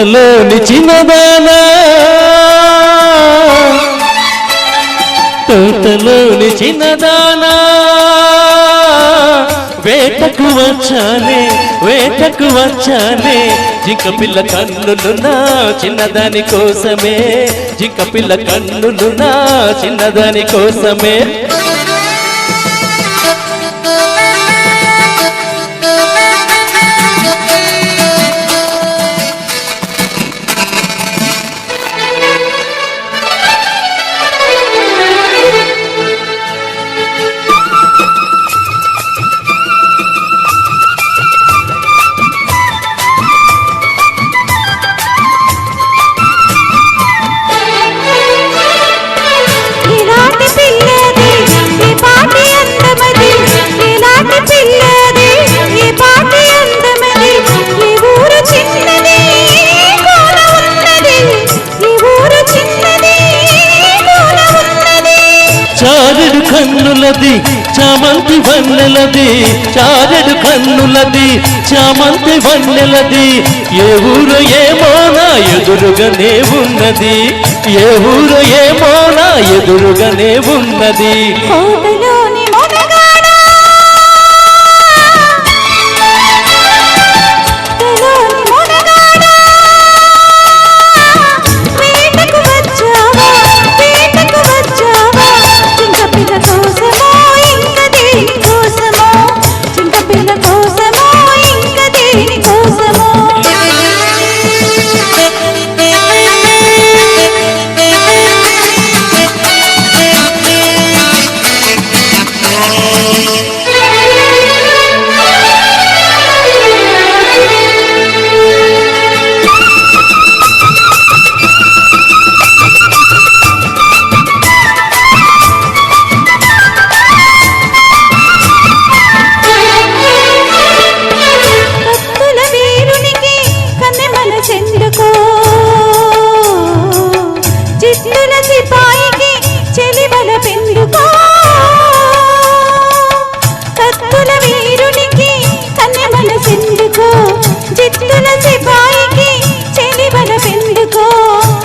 తోటలోని చిన్నదానా తోటలోని చిన్నదానా వేటకు వచ్చానే జింక పిల్ల కన్నులున్నా చిన్నదాని కోసమే జింక పిల్ల కన్నులున్నా చిన్నదాని కోసమే చారెడు కన్నులది చామంతి వన్నెలది చారెడు కన్నులది చామంతి వన్నెలది ఏ ఊరు ఏమోనా ఎదురుగానే ఉన్నది ఏ ఊరు ఏమోనా ఎదురుగానే ఉన్నది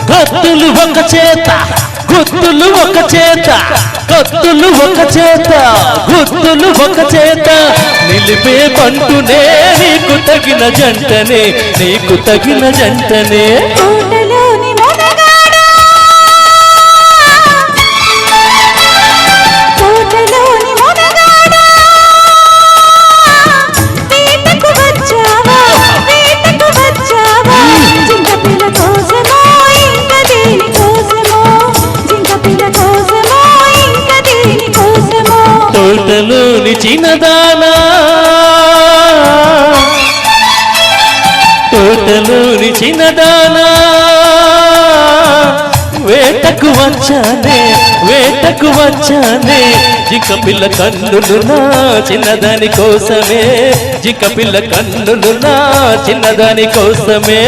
కత్తులు ఒక చేత గుత్తులు ఒక చేత కత్తులు ఒక చేత గుత్తులు ఒక చేత నిలిపే పంటునే నీకు తగిన జంటనే నీకు తగిన జంటనే తోటలోని చిన్నదానా తోటలోని చిన్నదానా వేటకు వచ్చానే జింక పిల్ల కన్నులున్నా చిన్నదాని కోసమే జింక పిల్ల కన్నులున్నా చిన్నదాని కోసమే